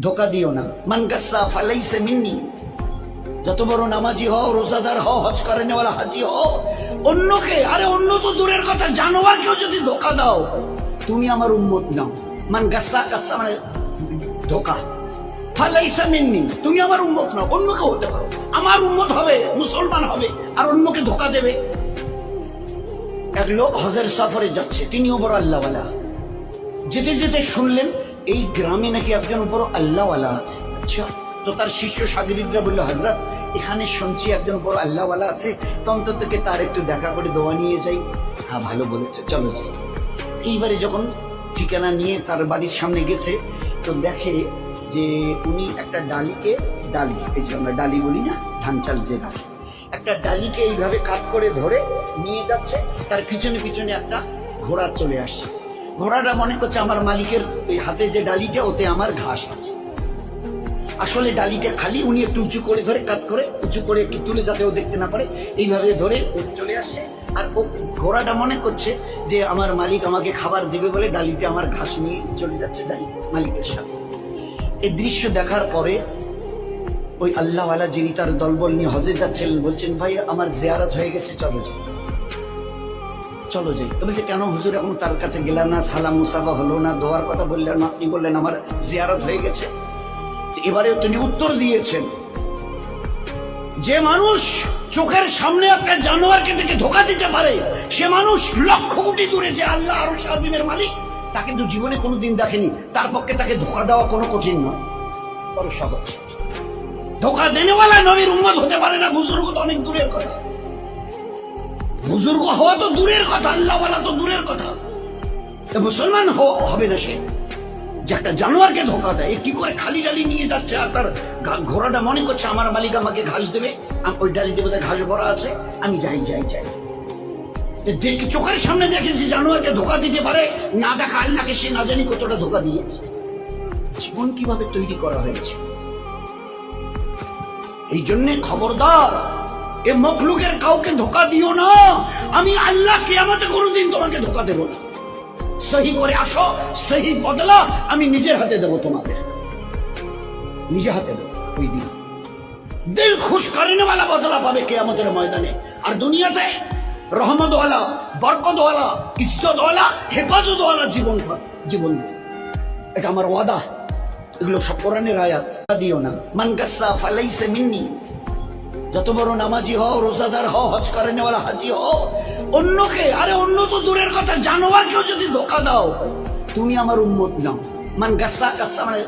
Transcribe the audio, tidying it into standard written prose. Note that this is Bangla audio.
ধোকা দিও না। মান গাসসা ফালাইসা মিন্নি, যত বড় নামাজি হও, রোজাদার হও, হজ করে নেওয়ালা হাজি হও, অন্যকে, আরে অন্য তো দূরের কথা, জানোয়ারকেও যদি ধোকা দাও তুমি আমার উম্মত নাও। মান গাসসা, গাসসা মানে ধোকা, ফালাইসা মিন্নি তুমি আমার উম্মত নাও। অন্যকে হতে পারো, আমার উম্মত হবে, মুসলমান হবে, আর অন্যকে ধোকা দেবে। এক লোক হজের সফরে যাচ্ছে, তিনিও বড় আল্লাহওয়ালা। যেতে যেতে শুনলেন এই গ্রামে নাকি একজন বড় আল্লাহওয়ালা আছে। আচ্ছা, তো তার শিষ্য সাগরিদরা বললো, হযরত এখানে শুনছি একজন বড় আল্লাহওয়ালা আছে, তো অন্তত তার একটু দেখা করে দোয়া নিয়ে যাই। হ্যাঁ, ভালো বলেছে, চলো যাই। এইবারে যখন ঠিকানা নিয়ে তার বাড়ির সামনে গেছে, তো দেখে যে উনি একটা ডালিকে, ডালি এই যে আমরা ডালি বলি না, ধান চাল যে ডালি, একটা ডালিকে এইভাবে কাত করে ধরে নিয়ে যাচ্ছে। তার পিছনে পিছনে একটা ঘোড়া চলে আসছে। ঘোড়াটা মনে করছে আমার মালিকের ওই হাতে যে ডালিটা, ওতে আমার ঘাস আছে। আসলে ডালিটা খালি, উনি একটু উঁচু করে ধরে, কাত করে উঁচু করে একটু তুলে, যাতে ও দেখতে না পারে, এইভাবে ধরে চলে আসছে। আর ও ঘোড়াটা মনে করছে যে আমার মালিক আমাকে খাবার দিবে বলে ডালিতে আমার ঘাস নিয়ে চলে যাচ্ছে যাই মালিকের সাথে। এই দৃশ্য দেখার পরে ওই আল্লাহওয়ালা, যিনি তার দলবল নিয়ে হজে যাচ্ছিলেন, বলছেন, ভাই আমার জিয়ারত হয়ে গেছে, চলো যাই, চলো যাই। তো বলছে, কেন হুজুর, এখন তার কাছে গেলাম না, সালাম মুসাফা হলো না, দোয়ার কথা বললেন না, আপনি বললেন আমার জিয়ারত হয়ে গেছে। এবারে তিনি উত্তর দিয়েছেন, যে মানুষ চোখের সামনে একটা জানোয়ারকে দেখে ধোকা দিতে পারে, সে মানুষ লক্ষ কোটি দূরে যে আল্লাহ আরশ আযীমের মালিক, তা কিন্তু জীবনে কোনোদিন দেখেনি। তার পক্ষে তাকে ধোকা দেওয়া কোনো কঠিন নয়, বড় সহজ। ধোকা দেনেওয়ালা নবীর উম্মত হতে পারে না, বুজুর্গ তো অনেক দূরের কথা, বুজুর্গ হওয়া তো দূরের কথা, আল্লাহওয়ালা তো দূরের কথা। মুসলমান হবে না সে, যে একটা জানোয়ারকে ধোকা দেয়। কি করে খালি ডালি নিয়ে যাচ্ছে, আর তার ঘোড়াটা মনে করছে আমার মালিক আমাকে ঘাস দেবে, ওই ডালি দেবে, ঘাস ভরা আছে, আমি যাই যাই যাই। চোখের সামনে দেখেছি জানোয়ারকে ধোকা দিতে পারে, না দেখা আল্লাহকে সে না জানি কতটা ধোকা দিয়েছে। জীবন কিভাবে তৈরি করা হয়েছে। এই জন্য খবরদার, এ মখলুকের কাউকে ধোকা দিও না। আমি আল্লাহ কিয়ামতে কোনোদিন তোমাকে ধোকা দেব না। সহি করে আসো, সহি বদলা আমি নিজের হাতে দেবো তোমাদের, নিজে হাতে দেবো। ওই দিন দিল খুশ করেনেওয়ালা বদলা পাবে কিয়ামতের ময়দানে। আর দুনিয়াতে রহমতওয়ালা, বরকতওয়ালা, ইজ্জতওয়ালা, হেফাজতওয়ালা জীবন। এটা আমার ওয়াদা, এগুলো সব কোরআনের আয়াত। দিও না। মান গাসসা ফালাইসা মিন্নি, যত বড় নামাজি হও, রোজাদার হও, হজ করে নেওয়ালা হাজি হও, অন্যকে, আরে অন্য তো দূরের কথা, জানোয়ারকেও যদি ধোকা দাও তুমি আমার উম্মত নাও। মান গাসসা, গাসসা মানে